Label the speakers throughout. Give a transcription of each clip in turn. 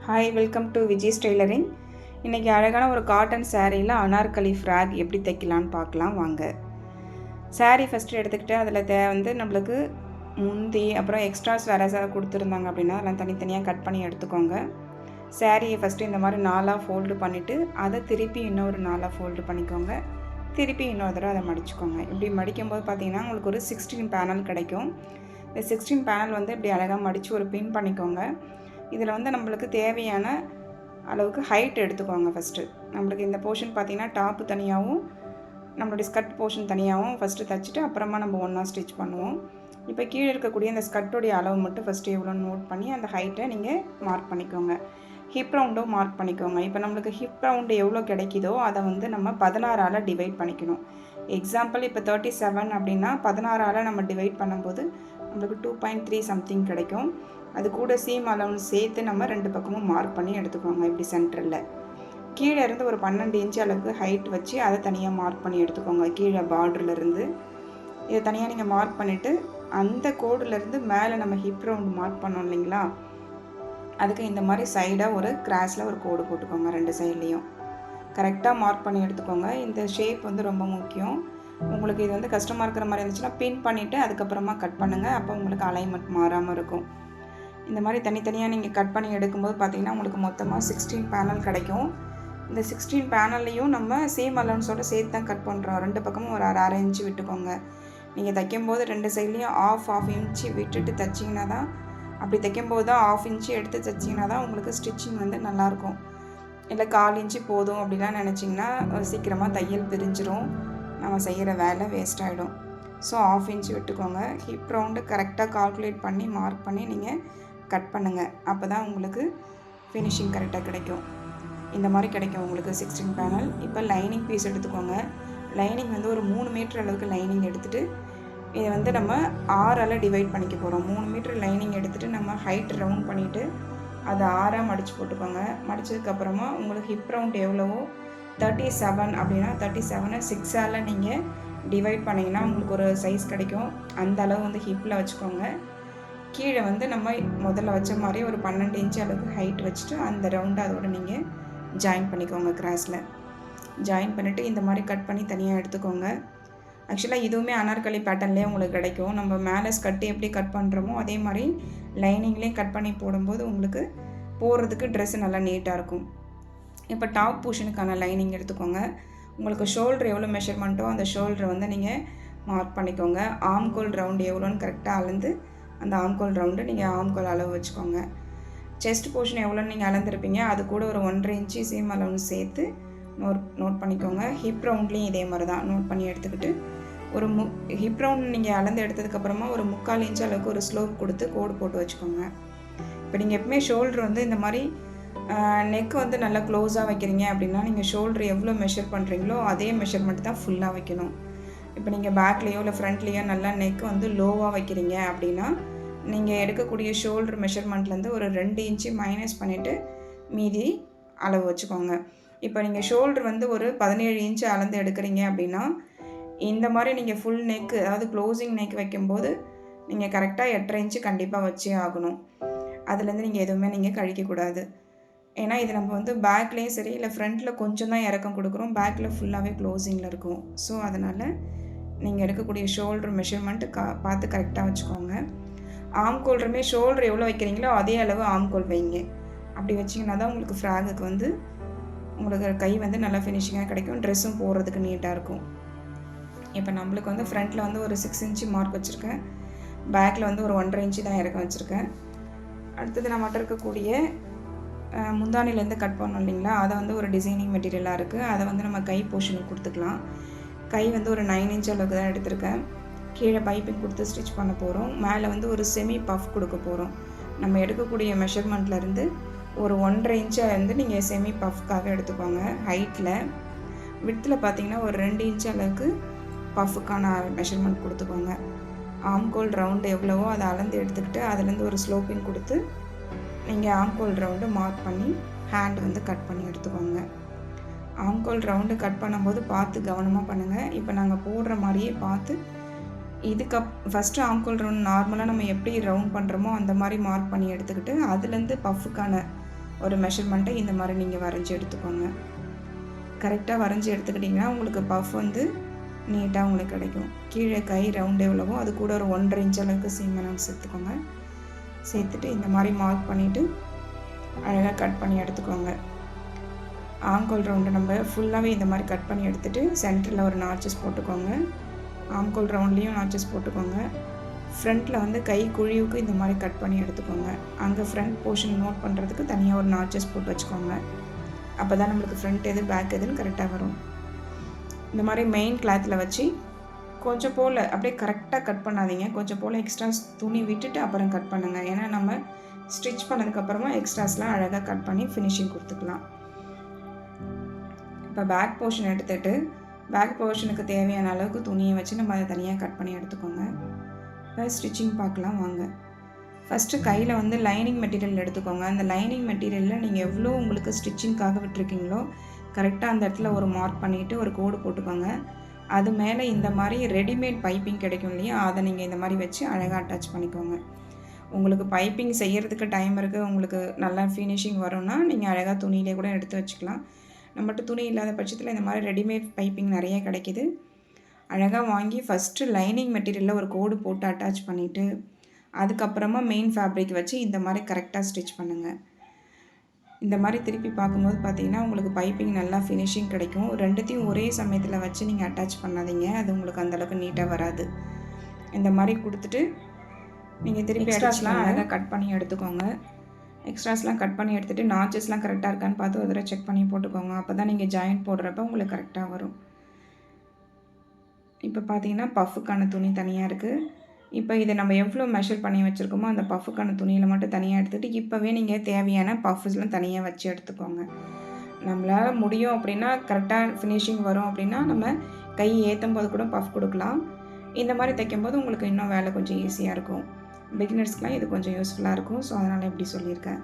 Speaker 1: Hi, welcome to Vijay's tailoring. இன்றைக்கி அழகான ஒரு காட்டன் சாரியில் அனார்கலி ஃப்ராக் எப்படி தைக்கலான்னு பார்க்கலாம் வாங்க. சாரீ ஃபஸ்ட்டு எடுத்துக்கிட்டு அதில் நம்மளுக்கு முந்தி அப்புறம் எக்ஸ்ட்ராஸ் வேறு ஏதாவது கொடுத்துருந்தாங்க அப்படின்னா அதெல்லாம் தனித்தனியாக கட் பண்ணி எடுத்துக்கோங்க. சாரியை ஃபஸ்ட்டு இந்த மாதிரி 4ஆக ஃபோல்டு பண்ணிவிட்டு அதை திருப்பி இன்னொரு 4ஆக ஃபோல்டு பண்ணிக்கோங்க. திருப்பி இன்னொரு தடவை அதை மடிச்சுக்கோங்க. இப்படி மடிக்கும்போது பார்த்திங்கன்னா உங்களுக்கு ஒரு 16 பேனல் கிடைக்கும். இந்த 16 பேனல் இப்படி அழகாக மடித்து ஒரு பின் பண்ணிக்கோங்க. இதில் நம்மளுக்கு தேவையான அளவுக்கு ஹைட் எடுத்துக்கோங்க. ஃபஸ்ட்டு நம்மளுக்கு இந்த போர்ஷன் பார்த்திங்கன்னா டாப்பு தனியாகவும் நம்மளுடைய ஸ்கர்ட் போர்ஷன் தனியாகவும் ஃபஸ்ட்டு தைச்சிட்டு அப்புறமா நம்ம ஒன்றா ஸ்டிச் பண்ணுவோம். இப்போ கீழே இருக்கக்கூடிய இந்த ஸ்கர்ட்டோடைய அளவு மட்டும் ஃபஸ்ட்டு எவ்வளோன்னு நோட் பண்ணி அந்த ஹைட்டை நீங்கள் மார்க் பண்ணிக்கோங்க. ஹிப் ரவுண்டும் மார்க் பண்ணிக்கோங்க. இப்போ நம்மளுக்கு ஹிப் ரவுண்டு எவ்வளோ கிடைக்குதோ அதை நம்ம 16ஆல் டிவைட் பண்ணிக்கணும். எக்ஸாம்பிள் இப்போ 37 அப்படின்னா 16ஆல் நம்ம டிவைட் பண்ணும்போது நம்மளுக்கு 2.3 சம்திங் கிடைக்கும். அது கூட சீம் அலவன்ஸ் சேர்த்து நம்ம 2 பக்கமும் மார்க் பண்ணி எடுத்துக்கோங்க. இப்படி சென்டரில் கீழே இருந்து ஒரு 12 இன்ச்சு அளவுக்கு ஹைட் வச்சு அதை தனியாக மார்க் பண்ணி எடுத்துக்கோங்க. கீழே பார்டர்லேருந்து இதை தனியாக நீங்கள் மார்க் பண்ணிவிட்டு அந்த கோடுலேருந்து மேலே நம்ம ஹிப் ரவுண்டு மார்க் பண்ணோம் இல்லைங்களா, அதுக்கு இந்த மாதிரி சைடாக ஒரு கிராஸில் ஒரு கோடு போட்டுக்கோங்க. 2 சைட்லேயும் கரெக்டாக மார்க் பண்ணி எடுத்துக்கோங்க. இந்த ஷேப் ரொம்ப முக்கியம். உங்களுக்கு இது கஷ்டமாக இருக்கிற மாதிரி இருந்துச்சுன்னா பின் பண்ணிவிட்டு அதுக்கப்புறமா கட் பண்ணுங்கள். அப்போ உங்களுக்கு அலைன்மெண்ட் மாறாமல் இருக்கும். இந்த மாதிரி தனித்தனியாக நீங்கள் கட் பண்ணி எடுக்கும்போது பார்த்திங்கன்னா உங்களுக்கு மொத்தமாக 16 பேனல் கிடைக்கும். இந்த 16 பேனல்லையும் நம்ம சேம் அலவன்ஸோடு சேர்த்து தான் கட் பண்ணுறோம். 2 பக்கமும் ஒரு அரை இன்ச்சு விட்டுக்கோங்க. நீங்கள் தைக்கும்போது 2 சைட்லேயும் ஆஃப் இன்ச்சு விட்டுட்டு தைச்சிங்கன்னா தான், அப்படி தைக்கும்போது தான் 1/2 இன்ச்சு எடுத்து தைச்சிங்கன்னா தான் உங்களுக்கு ஸ்டிச்சிங் நல்லாயிருக்கும். இல்லை 1/4 இன்ச்சு போதும் அப்படிலாம் நினச்சிங்கன்னா சீக்கிரமாக தையல் பிரிஞ்சிரும், நம்ம செய்கிற வேலை வேஸ்ட் ஆகிடும். ஸோ 1/2 இன்ச்சு விட்டுக்கோங்க. ஹிப் ரவுண்டு கரெக்டாக கால்குலேட் பண்ணி மார்க் பண்ணி நீங்கள் கட் பண்ணுங்கள். அப்போ தான் உங்களுக்கு ஃபினிஷிங் கரெக்டாக கிடைக்கும். இந்த மாதிரி கிடைக்கும் உங்களுக்கு 16 பேனல். இப்போ லைனிங் பீஸ் எடுத்துக்கோங்க. லைனிங் ஒரு 3 மீட்டர் அளவுக்கு லைனிங் எடுத்துகிட்டு இதை நம்ம 6ஆல் டிவைட் பண்ணிக்க போகிறோம். 3 மீட்டர் லைனிங் எடுத்துகிட்டு நம்ம ஹைட் ரவுண்ட் பண்ணிவிட்டு அதை 6ஆக மடித்து போட்டுக்கோங்க. மடித்ததுக்கப்புறமா உங்களுக்கு ஹிப் ரவுண்ட் எவ்வளவோ 37 அப்படின்னா 37 6ஆல் நீங்கள் டிவைட் பண்ணிங்கன்னா உங்களுக்கு ஒரு சைஸ் கிடைக்கும். அந்த அளவு ஹிப்பில் வச்சுக்கோங்க. கீழே நம்ம முதல்ல வச்ச மாதிரி ஒரு 12 இன்ச்சு அளவுக்கு ஹைட் வச்சுட்டு அந்த ரவுண்டை அதோடு நீங்கள் ஜாயின் பண்ணிக்கோங்க. கிராஸில் ஜாயின் பண்ணிவிட்டு இந்த மாதிரி கட் பண்ணி தனியாக எடுத்துக்கோங்க. ஆக்சுவலாக இதுவுமே அனார்கலி பேட்டர்ன்லேயே உங்களுக்கு கிடைக்கும். நம்ம மேலே ஸ்கர்ட்டு எப்படி கட் பண்ணுறோமோ அதே மாதிரி லைனிங்லேயும் கட் பண்ணி போடும்போது உங்களுக்கு போடுறதுக்கு ட்ரெஸ்ஸு நல்லா நீட்டாக இருக்கும். இப்போ டாப் போர்ஷனுக்கான லைனிங் எடுத்துக்கோங்க. உங்களுக்கு ஷோல்டர் எவ்வளோ மெஷர்மெண்ட்டோ அந்த ஷோல்டரை நீங்கள் மார்க் பண்ணிக்கோங்க. ஆம்கோல் ரவுண்டு எவ்வளோன்னு கரெக்டாக அளந்து அந்த ஆம்கோல் ரவுண்டு நீங்கள் ஆம்கோல் அளவு வச்சுக்கோங்க. செஸ்ட் போர்ஷன் எவ்வளோன்னு நீங்கள் அளந்துருப்பீங்க, அது கூட ஒரு 1.5 இன்ச்சு சீம் அலவன்ஸ் சேர்த்து நோட் பண்ணிக்கோங்க. ஹிப் ரவுண்ட்லேயும் இதே மாதிரி தான் நோட் பண்ணி எடுத்துக்கிட்டு ஒரு ஹிப் ரவுண்ட் நீங்கள் அளந்து எடுத்ததுக்கப்புறமா ஒரு 3/4 இன்ச்சு அளவுக்கு ஒரு ஸ்லோப் கொடுத்து கோடு போட்டு வச்சுக்கோங்க. இப்போ நீங்கள் எப்பவுமே ஷோல்டர் இந்த மாதிரி நெக் நல்லா க்ளோஸாக வைக்கிறீங்க அப்படின்னா நீங்கள் ஷோல்டர் எவ்வளோ மெஷர் பண்ணுறீங்களோ அதே மெஷர்மெண்ட் தான் ஃபுல்லாக வைக்கணும். இப்போ நீங்கள் பேக்லேயோ இல்லை ஃப்ரண்ட்லேயோ நல்லா நெக் லோவாக வைக்கிறீங்க அப்படின்னா நீங்கள் எடுக்கக்கூடிய ஷோல்டர் மெஷர்மெண்ட்லேருந்து ஒரு 2 இன்ச்சு மைனஸ் பண்ணிவிட்டு மீதி அளவு வச்சுக்கோங்க. இப்போ நீங்கள் ஷோல்டர் ஒரு 17 இன்ச்சு அளந்து எடுக்கிறீங்க அப்படின்னா இந்த மாதிரி நீங்கள் ஃபுல் நெக்கு, அதாவது க்ளோசிங் நெக் வைக்கும்போது நீங்கள் கரெக்டாக 8.5 இன்ச்சு கண்டிப்பாக வச்சே ஆகணும். அதுலேருந்து நீங்கள் எதுவுமே நீங்கள் கழிக்கக்கூடாது. ஏன்னா இது நம்ம பேக்லேயும் சரி இல்லை ஃப்ரண்ட்டில் கொஞ்சம் தான் இறக்கம் கொடுக்குறோம், பேக்கில் ஃபுல்லாகவே க்ளோசிங்கில் இருக்கும். ஸோ அதனால் நீங்கள் எடுக்கக்கூடிய ஷோல்டர் மெஷர்மெண்ட்டு பார்த்து கரெக்டாக வச்சுக்கோங்க. ஆம்கோல்ருமே ஷோல்டர் எவ்வளோ வைக்கிறீங்களோ அதே அளவு ஆம்கோல் வைங்க. அப்படி வச்சிங்கன்னா தான் உங்களுக்கு ஃப்ராகுக்கு உங்களுக்கு கை நல்லா ஃபினிஷிங்காக கிடைக்கும், ட்ரெஸ்ஸும் போடுறதுக்கு நீட்டாக இருக்கும். இப்போ நம்மளுக்கு ஃப்ரண்ட்டில் ஒரு 6 இன்ச்சு மார்க் வச்சுருக்கேன், பேக்கில் ஒரு 1.5 இன்ச்சு தான் இறக்கம் வச்சுருக்கேன். அடுத்தது நம்மகிட்ட இருக்கக்கூடிய முந்தானிலேருந்து கட் பண்ணோம் இல்லைங்களா, அதை ஒரு டிசைனிங் மெட்டீரியலாக இருக்குது. அதை நம்ம கை போர்ஷனுக்கு கொடுத்துக்கலாம். கை ஒரு 9 இன்ச் அளவுக்கு தான் எடுத்திருக்கேன். கீழே பைப்பிங் கொடுத்து ஸ்டிச் பண்ண போகிறோம். மேலே ஒரு செமி பஃப் கொடுக்க போகிறோம். நம்ம எடுக்கக்கூடிய மெஷர்மெண்ட்லேருந்து ஒரு 1.5 இன்ச்சை நீங்கள் செமி பஃப்காக எடுத்துக்கோங்க. ஹைட்டில் வித்தில் பார்த்திங்கன்னா ஒரு 2 இன்ச் அளவுக்கு பஃபுக்கான மெஷர்மெண்ட் கொடுத்துக்கோங்க. ஆம்கோல் ரவுண்டு எவ்வளவோ அதை அளந்து எடுத்துக்கிட்டு அதுலேருந்து ஒரு ஸ்லோப்பிங் கொடுத்து நீங்கள் ஆம்கோல் ரவுண்டு மார்க் பண்ணி ஹேண்ட் கட் பண்ணி எடுத்துக்கோங்க. ஆம்கோல் ரவுண்டு கட் பண்ணும்போது பார்த்து கவனமாக பண்ணுங்கள். இப்போ நாங்கள் போடுற மாதிரியே பார்த்து ஃபஸ்ட்டு ஆம்கோல் ரவுண்ட் நார்மலாக நம்ம எப்படி ரவுண்ட் பண்ணுறோமோ அந்த மாதிரி மார்க் பண்ணி எடுத்துக்கிட்டு அதுலேருந்து பஃபுக்கான ஒரு மெஷர்மெண்ட்டை இந்த மாதிரி நீங்கள் வரைஞ்சி எடுத்துக்கோங்க. கரெக்டாக வரைஞ்சி எடுத்துக்கிட்டிங்கன்னா உங்களுக்கு பஃப் வந்து நீட்டாக உங்களுக்கு கிடைக்கும். கீழே கை ரவுண்ட் எவ்வளவோ அது கூட ஒரு 1.5 இன்ச் அளவுக்கு சீம் அலவன்ஸ் சேர்த்துக்கோங்க. சேர்த்துட்டு இந்த மாதிரி மார்க் பண்ணிவிட்டு அழகாக கட் பண்ணி எடுத்துக்கோங்க. ஆம்கோல் ரவுண்டை நம்ம ஃபுல்லாகவே இந்த மாதிரி கட் பண்ணி எடுத்துகிட்டு சென்டரில் ஒரு நாச்சஸ் போட்டுக்கோங்க. ஆம்கோல் ரவுண்ட்லேயும் நாச்சஸ் போட்டுக்கோங்க. ஃப்ரண்ட்டில் வந்து கை குழிவுக்கு இந்த மாதிரி கட் பண்ணி எடுத்துக்கோங்க. அங்கே ஃப்ரண்ட் போர்ஷன் நோட் பண்ணுறதுக்கு தனியாக ஒரு நாச்சஸ் போட்டு வச்சுக்கோங்க. அப்போ தான் நம்மளுக்கு ஃப்ரண்ட் எது பேக் எதுன்னு கரெக்டாக வரும். இந்த மாதிரி மெயின் கிளாத்தில் வச்சு கொஞ்சம் போல் அப்படியே கரெக்டாக கட் பண்ணாதீங்க. கொஞ்சம் போல் எக்ஸ்ட்ராஸ் துணி விட்டுட்டு அப்புறம் கட் பண்ணுங்கள். ஏன்னா நம்ம ஸ்டிச் பண்ணதுக்கப்புறமா எக்ஸ்ட்ராஸ்லாம் அழகாக கட் பண்ணி ஃபினிஷிங் கொடுத்துக்கலாம். இப்போ பேக் போர்ஷன் எடுத்துகிட்டு பேக் போர்ஷனுக்கு தேவையான அளவுக்கு துணியை வச்சு நம்ம அதை தனியாக கட் பண்ணி எடுத்துக்கோங்க. இப்போ ஸ்டிச்சிங் பார்க்கலாம் வாங்க. ஃபஸ்ட்டு கையில் வந்து லைனிங் மெட்டீரியல் எடுத்துக்கோங்க. அந்த லைனிங் மெட்டீரியலில் நீங்கள் எவ்வளோ உங்களுக்கு ஸ்டிச்சிங்காக விட்டுருக்கீங்களோ கரெக்டாக அந்த இடத்துல ஒரு மார்க் பண்ணிவிட்டு ஒரு கோடு போட்டுக்கோங்க. அது மேலே இந்த மாதிரி ரெடிமேட் பைப்பிங் கிடைக்கும் இல்லையா, அதை நீங்கள் இந்த மாதிரி வச்சு அழகாக அட்டாச் பண்ணிக்கோங்க. உங்களுக்கு பைப்பிங் செய்கிறதுக்கு டைம் இருக்குது, உங்களுக்கு நல்லா ஃபினிஷிங் வரும்னா நீங்கள் அழகாக துணியிலே கூட எடுத்து வச்சுக்கலாம். நம்மகிட்ட துணி இல்லாத பட்சத்தில் இந்த மாதிரி ரெடிமேட் பைப்பிங் நிறைய கிடைக்கிது. அழகாக வாங்கி ஃபஸ்ட்டு லைனிங் மெட்டீரியலில் ஒரு கோடு போட்டு அட்டாச் பண்ணிவிட்டு அதுக்கப்புறமா மெயின் ஃபேப்ரிக் வச்சு இந்த மாதிரி கரெக்டாக ஸ்டிச் பண்ணுங்கள். இந்த மாதிரி திருப்பி பார்க்கும்போது பார்த்தீங்கன்னா உங்களுக்கு பைப்பிங் நல்லா ஃபினிஷிங் கிடைக்கும். ரெண்டுத்தையும் ஒரே சமயத்தில் வச்சு நீங்கள் அட்டாச் பண்ணாதீங்க, அது உங்களுக்கு அந்தளவுக்கு நீட்டாக வராது. இந்த மாதிரி கொடுத்துட்டு நீங்கள் திருப்பி எக்ஸ்ட்ராஸ்லாம் அழகாக கட் பண்ணி எடுத்துக்கோங்க. எக்ஸ்ட்ராஸ்லாம் கட் பண்ணி எடுத்துகிட்டு நாச்சஸ்லாம் கரெக்டாக இருக்கான்னு பார்த்து ஒரு தடவை செக் பண்ணி போட்டுக்கோங்க. அப்போ தான் நீங்கள் ஜாயிண்ட் போடுறப்ப உங்களுக்கு கரெக்டாக வரும். இப்போ பார்த்தீங்கன்னா பஃப்புக்கான துணி தனியாக இருக்குது. இப்போ இதை நம்ம எவ்வளோ மெஷர் பண்ணி வச்சுருக்கோமோ அந்த பஃப்புக்கான துணியில் மட்டும் தனியாக எடுத்துகிட்டு இப்போவே நீங்கள் தேவையான பஃப்ஸ்லாம் தனியாக வச்சு எடுத்துக்கோங்க. நம்மளால் முடியும் அப்படின்னா கரெக்டாக ஃபினிஷிங் வரும் அப்படின்னா நம்ம கை ஏற்றும் போது கூட பஃப் கொடுக்கலாம். இந்த மாதிரி தைக்கும்போது உங்களுக்கு இன்னும் வேலை கொஞ்சம் ஈஸியாக இருக்கும். பிகினர்ஸ்க்கெலாம் இது கொஞ்சம் யூஸ்ஃபுல்லாக இருக்கும். ஸோ அதனால் இப்படி சொல்லியிருக்கேன்.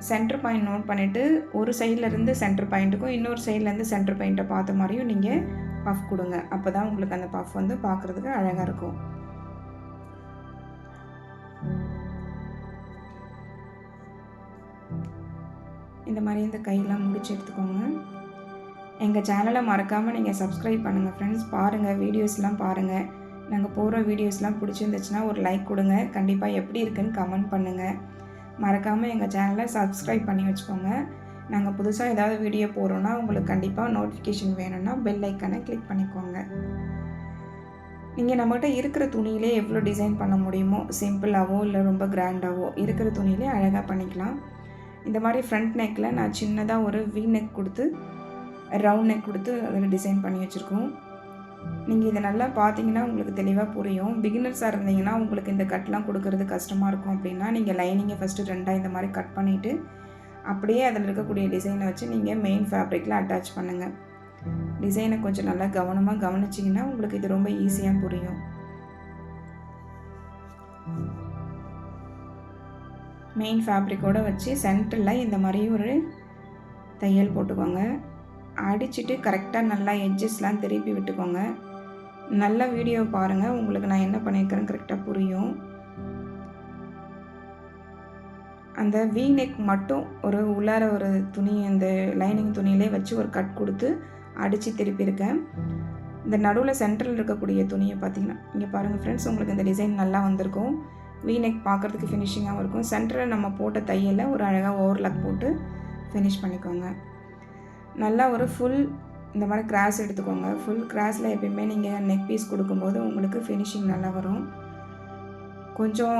Speaker 1: சென்டர் பாயிண்ட் நோட் பண்ணிவிட்டு ஒரு சைட்லேருந்து சென்டர் பாயிண்ட்டுக்கும் இன்னொரு சைட்லேருந்து சென்டர் பாயிண்ட்டை பார்த்த மாதிரியும் நீங்கள் பஃப் கொடுங்க. அப்போ தான் உங்களுக்கு அந்த பஃப் வந்து பார்க்குறதுக்கு அழகாக இருக்கும். இந்த மாதிரி இந்த கையெல்லாம் முடிச்சு எடுத்துக்கோங்க. எங்கள் சேனலை மறக்காமல் நீங்கள் சப்ஸ்கிரைப் பண்ணுங்கள் ஃப்ரெண்ட்ஸ். பாருங்கள், வீடியோஸ்லாம் பாருங்கள். நாங்கள் போகிற வீடியோஸ்லாம் பிடிச்சிருந்துச்சுன்னா ஒரு லைக் கொடுங்க. கண்டிப்பாக எப்படி இருக்குன்னு கமெண்ட் பண்ணுங்கள். மறக்காமல் எங்கள் சேனலை சப்ஸ்கிரைப் பண்ணி வச்சுக்கோங்க. நாங்கள் புதுசாக ஏதாவது வீடியோ போடுறோன்னா உங்களுக்கு கண்டிப்பாக நோட்டிஃபிகேஷன் வேணும்னா பெல் ஐக்கானை கிளிக் பண்ணிக்கோங்க. நீங்கள் நம்மகிட்ட இருக்கிற துணியிலே எவ்வளோ டிசைன் பண்ண முடியுமோ, சிம்பிளாகவோ இல்லை ரொம்ப கிராண்டாகவோ இருக்கிற துணியிலே அழகாக பண்ணிக்கலாம். இந்த மாதிரி ஃப்ரண்ட் நெக்கில் நான் சின்னதாக ஒரு வி நெக் கொடுத்து ரவுண்ட் நெக் கொடுத்து அதில் டிசைன் பண்ணி வச்சுருக்கோம். நீங்கள் இதை நல்லா பார்த்தீங்கன்னா உங்களுக்கு தெளிவாக புரியும். பிகினர்ஸாக இருந்தீங்கன்னா உங்களுக்கு இந்த கட்லாம் கொடுக்கறது கஷ்டமாக இருக்கும் அப்படின்னா நீங்கள் லைனிங்கை ஃபஸ்ட்டு 2 இந்த மாதிரி கட் பண்ணிவிட்டு அப்படியே அதில் இருக்கக்கூடிய டிசைனை வச்சு நீங்கள் மெயின் ஃபேப்ரிக்கில் அட்டாச் பண்ணுங்கள். டிசைனை கொஞ்சம் நல்லா கவனமாக கவனிச்சிங்கன்னா உங்களுக்கு இது ரொம்ப ஈஸியாக புரியும். மெயின் ஃபேப்ரிக்கோடு வச்சு சென்டரில் இந்த மாதிரி ஒரு தையல் போட்டுக்கோங்க. அடிச்சுட்டு கரெக்டாக நல்லா எட்ஜஸ்லாம் திருப்பி விட்டுக்கோங்க. நல்லா வீடியோ பாருங்கள், உங்களுக்கு நான் என்ன பண்ணியிருக்கிறேன்னு கரெக்டாக புரியும். அந்த வி நெக் மட்டும் ஒரு உள்ளார ஒரு துணி அந்த லைனிங் துணியிலே வச்சு ஒரு கட் கொடுத்து அடித்து திருப்பியிருக்கேன். இந்த நடுவில் சென்டரில் இருக்கக்கூடிய துணியை பார்த்தீங்கன்னா இங்கே பாருங்கள் ஃப்ரெண்ட்ஸ், உங்களுக்கு இந்த டிசைன் நல்லா வந்திருக்கும். வி நெக் பார்க்குறதுக்கு ஃபினிஷிங்காகவும் இருக்கும். சென்டரில் நம்ம போட்ட தையலை ஒரு அழகாக ஓவர்லாக் போட்டு ஃபினிஷ் பண்ணிக்கோங்க. நல்லா ஒரு ஃபுல் இந்த மாதிரி கிராஸ் எடுத்துக்கோங்க. ஃபுல் கிராஸில் எப்பயுமே நீங்கள் நெக் பீஸ் கொடுக்கும்போது உங்களுக்கு ஃபினிஷிங் நல்லா வரும். கொஞ்சம்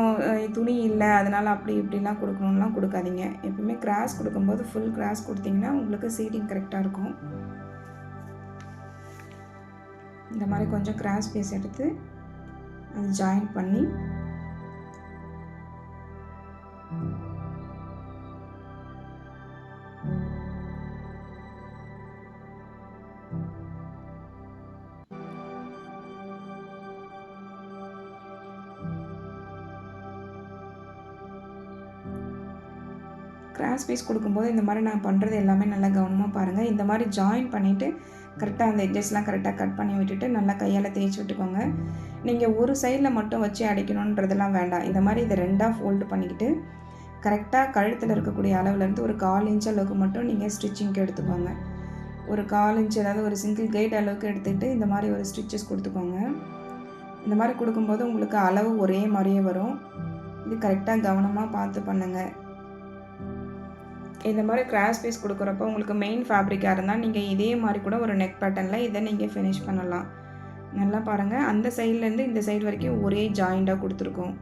Speaker 1: துணி இல்லை அதனால் அப்படி இப்படிலாம் கொடுக்கணும்லாம் கொடுக்காதீங்க. எப்பயுமே கிராஸ் கொடுக்கும்போது ஃபுல் கிராஸ் கொடுத்தீங்கன்னா உங்களுக்கு சீட்டிங் கரெக்டாக இருக்கும். இந்த மாதிரி கொஞ்சம் கிராஸ் பீஸ் எடுத்து அது ஜாயின் பண்ணி கிராஸ் பீஸ் கொடுக்கும்போது இந்த மாதிரி நான் பண்ணுறது எல்லாமே நல்லா கவனமாக பாருங்கள். இந்த மாதிரி ஜாயின் பண்ணிவிட்டு கரெக்டாக அந்த எட்ஜஸ்லாம் கரெக்டாக கட் பண்ணி விட்டுட்டு நல்லா கையால் தேய்ச்சி விட்டுக்கோங்க. நீங்கள் ஒரு சைடில் மட்டும் வச்சு அடிக்கணுன்றதெல்லாம் வேண்டாம். இந்த மாதிரி இதை 2ஆக ஃபோல்டு பண்ணிக்கிட்டு கரெக்டாக கழுத்தில் இருக்கக்கூடிய அளவுலேருந்து ஒரு 1/4 இன்ச் அளவுக்கு மட்டும் நீங்கள் ஸ்டிச்சிங்க்கு எடுத்துக்கோங்க. ஒரு 1/4 இன்ச் அதாவது ஒரு சிங்கிள் கைட் அளவுக்கு எடுத்துக்கிட்டு இந்த மாதிரி ஒரு ஸ்டிச்சஸ் கொடுத்துக்கோங்க. இந்த மாதிரி கொடுக்கும்போது உங்களுக்கு அளவு ஒரே மாதிரியே வரும். இது கரெக்டாக கவனமாக பார்த்து பண்ணுங்கள். இந்த மாதிரி கிராஸ் பீஸ் கொடுக்குறப்போ உங்களுக்கு மெயின் ஃபேப்ரிக்காக இருந்தால் நீங்கள் இதே மாதிரி கூட ஒரு நெக் பேட்டர்னில் இதை நீங்கள் ஃபினிஷ் பண்ணலாம். நல்லா பாருங்கள், அந்த சைட்லேருந்து இந்த சைடு வரைக்கும் ஒரே ஜாயிண்டாக கொடுத்துருக்கோம்.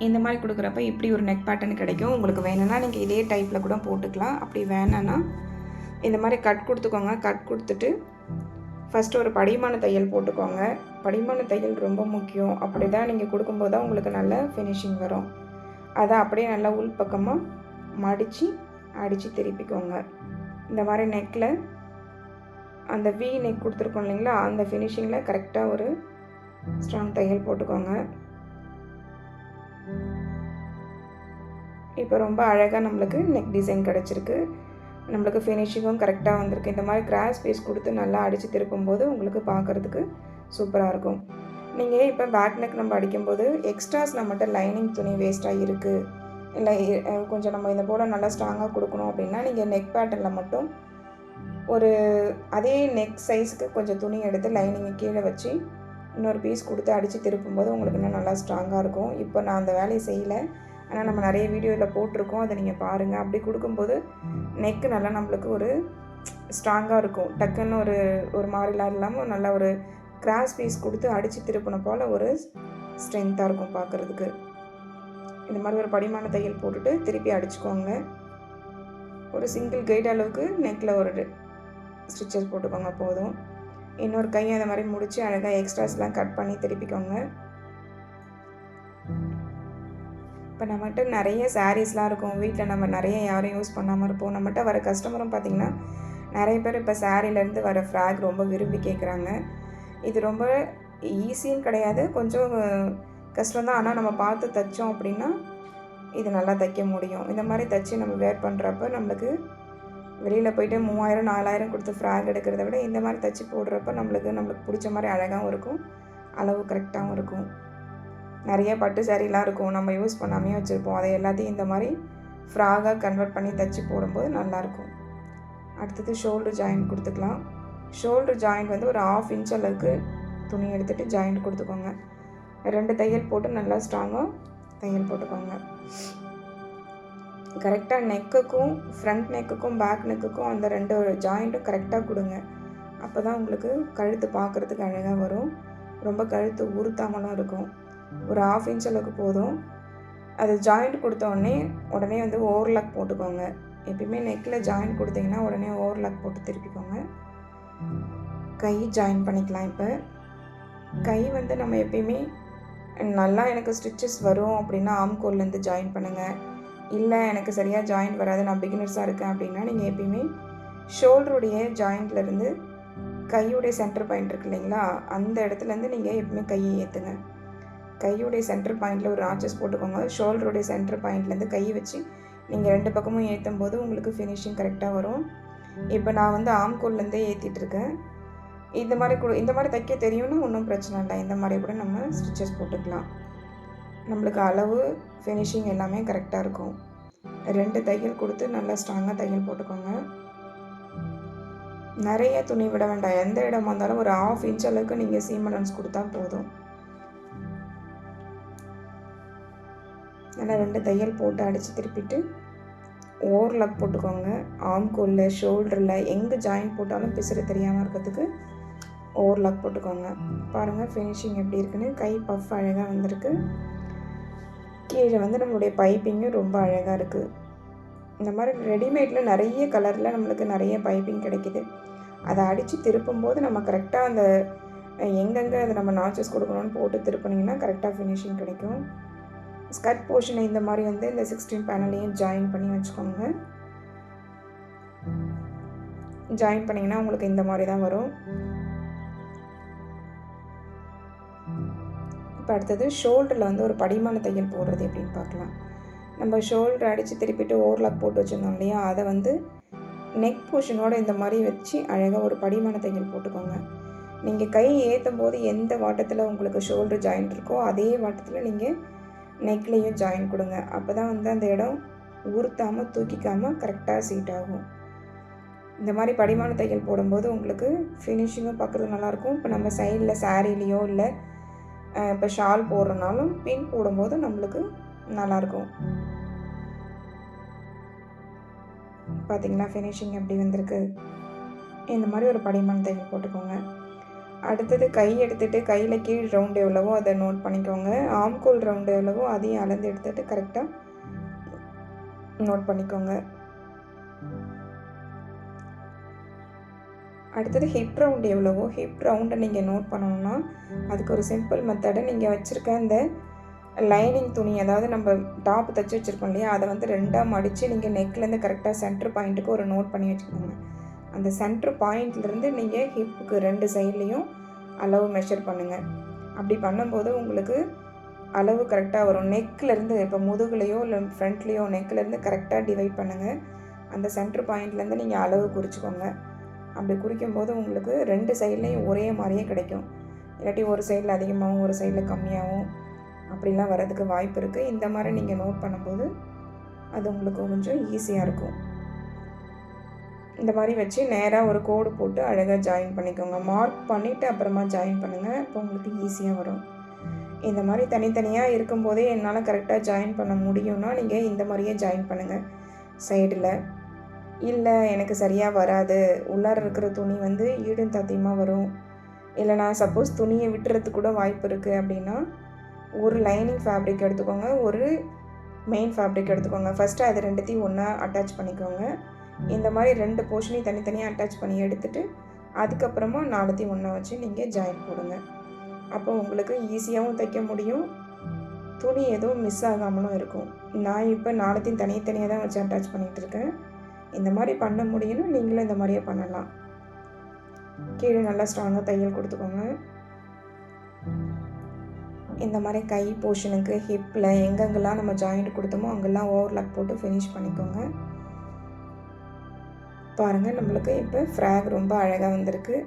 Speaker 1: இந்த மாதிரி கொடுக்குறப்ப இப்படி ஒரு நெக் பேட்டர்ன் கிடைக்கும். உங்களுக்கு வேணும்னா நீங்கள் இதே டைப்பில் கூட போட்டுக்கலாம். அப்படி வேணான்னா இந்த மாதிரி கட் கொடுத்துக்கோங்க. கட் கொடுத்துட்டு ஃபஸ்ட்டு ஒரு படிமான தையல் போட்டுக்கோங்க. படிமான தையல் ரொம்ப முக்கியம். அப்படி தான் நீங்கள் கொடுக்கும்போது தான் உங்களுக்கு நல்ல ஃபினிஷிங் வரும். அதை அப்படியே நல்லா உள் பக்கமாக மடித்து அடித்து திருப்பிக்கோங்க. இந்த மாதிரி நெக்கில் அந்த வி நெக் கொடுத்துருக்கோம் இல்லைங்களா, அந்த ஃபினிஷிங்கில் கரெக்டாக ஒரு ஸ்ட்ராங் தையல் போட்டுக்கோங்க. இப்போ ரொம்ப அழகாக நம்மளுக்கு நெக் டிசைன் கிடச்சிருக்கு. நம்மளுக்கு ஃபினிஷிங்கும் கரெக்டாக வந்திருக்கு. இந்த மாதிரி கிராஸ் பீஸ் கொடுத்து நல்லா அடித்து திருப்பும்போது உங்களுக்கு பார்க்குறதுக்கு சூப்பராக இருக்கும். நீங்கள் இப்போ பேக் நெக் நம்ம அடிக்கும்போது எக்ஸ்ட்ராஸ் நம்மகிட்ட லைனிங் துணி வேஸ்ட்டாக இருக்குது, இல்லை கொஞ்சம் நம்ம இதை போல் நல்லா ஸ்ட்ராங்காக கொடுக்கணும் அப்படின்னா நீங்கள் நெக் பேட்டர்னில் மட்டும் ஒரு அதே நெக் சைஸுக்கு கொஞ்சம் துணி எடுத்து லைனிங்கை கீழே வச்சு இன்னொரு பீஸ் கொடுத்து அடித்து திருப்பும்போது உங்களுக்கு இன்னும் நல்லா ஸ்ட்ராங்காக இருக்கும். இப்போ நான் அந்த வேலையை செய்யலை, ஆனால் நம்ம நிறைய வீடியோவில் போட்டிருக்கோம், அதை நீங்கள் பாருங்கள். அப்படி கொடுக்கும்போது நெக்கு நல்லா நம்மளுக்கு ஒரு ஸ்ட்ராங்காக இருக்கும். டக்குன்னு ஒரு மாதிரிலாம் இல்லாமல் நல்லா ஒரு கிராஸ் பீஸ் கொடுத்து அடித்து திருப்பின போல் ஒரு ஸ்ட்ரென்த்தாக இருக்கும் பார்க்குறதுக்கு. இந்த மாதிரி ஒரு படிமான தையல் போட்டுட்டு திருப்பி அடிச்சுக்கோங்க. ஒரு சிங்கிள் கைட் அளவுக்கு நெக்கில் ஒரு ஸ்டிச்சஸ் போட்டுக்கோங்க போதும். இன்னொரு கையை அந்த மாதிரி முடித்து அழகாக எக்ஸ்ட்ராஸ்லாம் கட் பண்ணி திருப்பிக்கோங்க. இப்போ நம்மகிட்ட நிறைய சாரீஸ்லாம் இருக்கும். வீட்டில் நம்ம நிறைய யாரும் யூஸ் பண்ணாமல் இருப்போம். நம்மகிட்ட வர கஸ்டமரும் பார்த்திங்கன்னா நிறைய பேர் இப்போ சாரீலேருந்து வர ஃப்ராக் ரொம்ப விரும்பி கேட்குறாங்க. இது ரொம்ப ஈஸின்னு கிடையாது, கொஞ்சம் கஷ்டம்தான். ஆனால் நம்ம பார்த்து தைச்சோம் அப்படின்னா இது நல்லா தைக்க முடியும். இந்த மாதிரி தைச்சி நம்ம வேர் பண்ணுறப்ப நம்மளுக்கு வெளியில் போய்ட்டு 3000 4000 கொடுத்து ஃப்ராக் எடுக்கிறத விட இந்த மாதிரி தைச்சி போடுறப்ப நம்மளுக்கு பிடிச்ச மாதிரி அழகாகவும் இருக்கும், அளவு கரெக்டாகவும் இருக்கும். நிறைய பட்டு சாரீலாம் இருக்கும், நம்ம யூஸ் பண்ணாமே வச்சுருப்போம். அதை எல்லாத்தையும் இந்த மாதிரி ஃப்ராகாக கன்வெர்ட் பண்ணி தைச்சி போடும்போது நல்லாயிருக்கும். அடுத்தது ஷோல்டர் ஜாயிண்ட் கொடுத்துக்கலாம். ஷோல்டர் ஜாயிண்ட் வந்து ஒரு 1/2 இன்ச் அளவுக்கு துணி எடுத்துகிட்டு ஜாயிண்ட் கொடுத்துக்கோங்க. 2 தையல் போட்டு நல்லா ஸ்ட்ராங்காக தையல் போட்டுக்கோங்க. கரெக்டாக நெக்குக்கும் ஃப்ரண்ட் நெக்குக்கும் பேக் நெக்குக்கும் அந்த 2 ஜாயிண்ட்டும் கரெக்டாக கொடுங்க. அப்போ தான் உங்களுக்கு கழுத்து பார்க்குறதுக்கு அழகாக வரும். ரொம்ப கழுத்து உறுத்தாமலும் இருக்கும். ஒரு 1/2 இன்ச் அளவுக்கு போதும். அது ஜாயிண்ட் கொடுத்தோடனே உடனே வந்து ஓவர்லாக் போட்டுக்கோங்க. எப்பயுமே நெக்கில் ஜாயிண்ட் கொடுத்தீங்கன்னா உடனே ஓவர்லாக் போட்டு திருப்பிக்கோங்க. கை ஜாயின் பண்ணிக்கலாம். இப்போ கை வந்து நம்ம எப்பயுமே நல்லா எனக்கு ஸ்டிச்சஸ் வரும் அப்படின்னா ஆம்கோல்லேருந்து ஜாயின் பண்ணுங்கள். இல்லை எனக்கு சரியாக ஜாயிண்ட் வராது, நான் பிகினர்ஸாக இருக்கேன் அப்படின்னா நீங்கள் எப்பயுமே ஷோல்டருடைய ஜாயிண்ட்லேருந்து கையுடைய சென்டர் பாயிண்ட் இருக்குது இல்லைங்களா, அந்த இடத்துலேருந்து நீங்கள் எப்பவுமே கையை ஏற்றுங்க. கையுடைய சென்டர் பாயிண்டில் ஒரு ஆச்சஸ் போட்டுக்கோங்க. ஷோல்டருடைய சென்டர் பாயிண்ட்லேருந்து கையை வச்சு நீங்கள் 2 பக்கமும் ஏற்றும் போது உங்களுக்கு ஃபினிஷிங் கரெக்டாக வரும். இப்போ நான் வந்து ஆம்கோல்லேருந்தே ஏற்றிட்டுருக்கேன். இந்த மாதிரி தைக்க தெரியும்னா ஒன்றும் பிரச்சனை இல்லை. இந்த மாதிரி கூட நம்ம ஸ்டிச்சஸ் போட்டுக்கலாம். நம்மளுக்கு அளவு ஃபினிஷிங் எல்லாமே கரெக்டாக இருக்கும். 2 தையல் கொடுத்து நல்லா ஸ்ட்ராங்காக தையல் போட்டுக்கோங்க. நிறைய துணி விட வேண்டாம். எந்த இடமா இருந்தாலும் ஒரு 1/2 இன்ச் அளவுக்கு நீங்கள் சீம் அலவன்ஸ் கொடுத்தா போதும். நல்லா 2 தையல் போட்டு அடித்து திருப்பிட்டு ஓவர்லாக் போட்டுக்கோங்க. ஆம்கோலில் ஷோல்டரில் எங்கே ஜாயின் போட்டாலும் பிசுறு தெரியாமல் இருக்கிறதுக்கு ஓவர்லாக் போட்டுக்கோங்க. பாருங்கள் ஃபினிஷிங் எப்படி இருக்குன்னு. கை பஃப் அழகாக வந்திருக்கு. கீழே வந்து நம்மளுடைய பைப்பிங்கும் ரொம்ப அழகாக இருக்குது. இந்த மாதிரி ரெடிமேடில் நிறைய கலரில் நம்மளுக்கு நிறைய பைப்பிங் கிடைக்கிது. அதை அடித்து திருப்பும்போது நம்ம கரெக்டாக அந்த எங்கெங்கே அதை நம்ம நாச்சஸ் கொடுக்கணும்னு போட்டு திருப்பினீங்கன்னா கரெக்டாக ஃபினிஷிங் கிடைக்கும். ஸ்கர்ட் போர்ஷனை இந்த மாதிரி வந்து இந்த 16 பேனலையும் ஜாயின் பண்ணி வச்சுக்கோங்க. ஜாயின் பண்ணிங்கன்னா உங்களுக்கு இந்த மாதிரி தான் வரும். இப்போ அடுத்தது ஷோல்டரில் வந்து ஒரு படிமான தையல் போடுறது எப்படின்னு பார்க்கலாம். நம்ம ஷோல்டர் அடித்து திருப்பிட்டு ஓவர்லாக் போட்டு வச்சுருந்தோம் இல்லையா, அதை வந்து நெக் போர்ஷனோடு இந்த மாதிரி வச்சு அழகாக ஒரு படிமான தையல் போட்டுக்கோங்க. நீங்கள் கை ஏற்றும் போது எந்த வாட்டத்தில் உங்களுக்கு ஷோல்டர் ஜாயிண்ட் இருக்கோ அதே வாட்டத்தில் நீங்கள் நெக்லேயும் ஜாயின் கொடுங்க. அப்போ தான் வந்து அந்த இடம் உறுத்தாமல் தூக்கிக்காமல் கரெக்டாக சீட் ஆகும். இந்த மாதிரி படிமான தையல் போடும்போது உங்களுக்கு ஃபினிஷிங்கும் பார்க்குறது நல்லாயிருக்கும். இப்போ நம்ம சைடில் சாரீலேயோ இல்லை இப்போ ஷால் போடுறனாலும் பின் போடும்போது நம்மளுக்கு நல்லாயிருக்கும். பார்த்திங்களா ஃபினிஷிங் எப்படி வந்திருக்கு. இந்த மாதிரி ஒரு படிமான தையல் போட்டுக்கோங்க. அடுத்தது கை எடுத்துகிட்டு கையில் கீழ் ரவுண்டு எவ்வளவோ அதை நோட் பண்ணிக்கோங்க. ஆம்கோல் ரவுண்டு எவ்வளவோ அதையும் அளந்து எடுத்துகிட்டு கரெக்டாக நோட் பண்ணிக்கோங்க. அடுத்தது ஹிப் ரவுண்டு எவ்வளவோ ஹிப் ரவுண்டை நீங்கள் நோட் பண்ணணுன்னா அதுக்கு ஒரு சிம்பிள் மெத்தடை நீங்கள் வச்சுருக்க இந்த லைனிங் துணி, அதாவது நம்ம டாப் தைச்சி வச்சுருக்கோம் இல்லையா, அதை வந்து 2ஆக மடித்து நீங்கள் நெக்லேருந்து கரெக்டாக சென்டர் பாயிண்ட்டுக்கு ஒரு நோட் பண்ணி வச்சுக்கோங்க. அந்த சென்டர் பாயிண்ட்லேருந்து நீங்கள் ஹிப்புக்கு 2 சைட்லேயும் அளவு மெஷர் பண்ணுங்கள். அப்படி பண்ணும்போது உங்களுக்கு அளவு கரெக்டாக வரும். நெக்லேருந்து இப்போ முதுகுலையோ இல்லை ஃப்ரண்ட்லேயோ நெக்லேருந்து கரெக்டாக டிவைட் பண்ணுங்கள். அந்த சென்டர் பாயிண்ட்லேருந்து நீங்கள் அளவு குறிச்சிக்கோங்க. அப்படி குறிக்கும்போது உங்களுக்கு 2 சைட்லேயும் ஒரே மாதிரியே கிடைக்கும். இல்லாட்டி ஒரு சைடில் அதிகமாகவும் ஒரு சைடில் கம்மியாகவும் அப்படிலாம் வரதுக்கு வாய்ப்பு இருக்குது. இந்த மாதிரி நீங்கள் நோட் பண்ணும்போது அது உங்களுக்கு கொஞ்சம் ஈஸியாக இருக்கும். இந்த மாதிரி வச்சு நேராக ஒரு கோடு போட்டு அழகாக ஜாயின் பண்ணிக்கோங்க. மார்க் பண்ணிவிட்டு அப்புறமா ஜாயின் பண்ணுங்கள். இப்போ உங்களுக்கு ஈஸியாக வரும். இந்த மாதிரி தனித்தனியாக இருக்கும்போதே என்னால் கரெக்டாக ஜாயின் பண்ண முடியும்னா நீங்கள் இந்த மாதிரியே ஜாயின் பண்ணுங்கள். சைடில் இல்லை எனக்கு சரியாக வராது, உள்ளார இருக்கிற துணி வந்து ஈடும் தத்தியமாக வரும், இல்லை நான் சப்போஸ் துணியை விட்டுறதுக்கு கூட வாய்ப்பு இருக்குது அப்படின்னா ஒரு லைனிங் ஃபேப்ரிக் எடுத்துக்கோங்க, ஒரு மெயின் ஃபேப்ரிக் எடுத்துக்கோங்க. ஃபஸ்ட்டு அது 2த்தையும் ஒன்றா அட்டாச் பண்ணிக்கோங்க. இந்த மாதிரி 2 போர்ஷனையும் தனித்தனியாக அட்டாச் பண்ணி எடுத்துகிட்டு அதுக்கப்புறமா 4த்தையும் ஒன்றா வச்சு நீங்கள் ஜாயின் போடுங்க. அப்போ உங்களுக்கு ஈஸியாகவும் தைக்க முடியும், துணி எதுவும் மிஸ் ஆகாமலும் இருக்கும். நான் இப்போ 4த்தையும் தனித்தனியாக தான் வச்சு அட்டாச் பண்ணிகிட்டு இருக்கேன். இந்த மாதிரி பண்ண முடியும்னா நீங்களும் இந்த மாதிரியே பண்ணலாம். கீழே நல்லா ஸ்ட்ராங்காக தையல் கொடுத்துக்கோங்க. இந்த மாதிரி கை போர்ஷனுக்கு ஹிப்பில் எங்கெங்கெல்லாம் நம்ம ஜாயிண்ட் கொடுத்தோமோ அங்கெல்லாம் ஓவர்லாக் போட்டு ஃபினிஷ் பண்ணிக்கோங்க. பாருங்கள், நம்மளுக்கு இப்போ ஃப்ராக் ரொம்ப அழகாக வந்திருக்கு.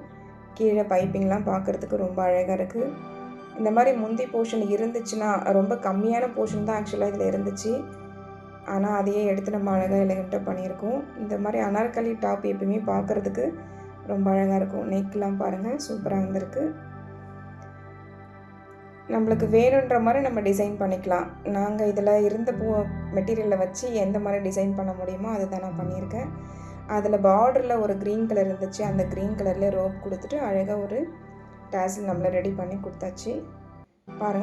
Speaker 1: கீழே பைப்பிங்லாம் பார்க்குறதுக்கு ரொம்ப அழகாக இருக்குது. இந்த மாதிரி முந்தி போர்ஷன் இருந்துச்சுன்னா, ரொம்ப கம்மியான போர்ஷன் தான் ஆக்சுவலாக இதில் இருந்துச்சு, ஆனால் அதையே எடுத்து நம்ம அழகாக எலிகண்ட்டாக பண்ணியிருக்கோம். இந்த மாதிரி அனார்கலி டாப் எப்பயுமே பார்க்குறதுக்கு ரொம்ப அழகாக இருக்கும். நெக்லாம் பாருங்கள் சூப்பராக வந்திருக்கு. நம்மளுக்கு வேணுன்ற மாதிரி நம்ம டிசைன் பண்ணிக்கலாம். நாங்கள் இதில் இருந்த மெட்டீரியலை வச்சு எந்த மாதிரி டிசைன் பண்ண முடியுமோ அதை தான் நான் பண்ணியிருக்கேன். அதில் பார்டரில் ஒரு க்ரீன் கலர் இருந்துச்சு, அந்த க்ரீன் கலரில் ரோப் கொடுத்துட்டு அழகாக ஒரு டேசல் நம்மளை ரெடி பண்ணி கொடுத்தாச்சு. பாருங்கள்.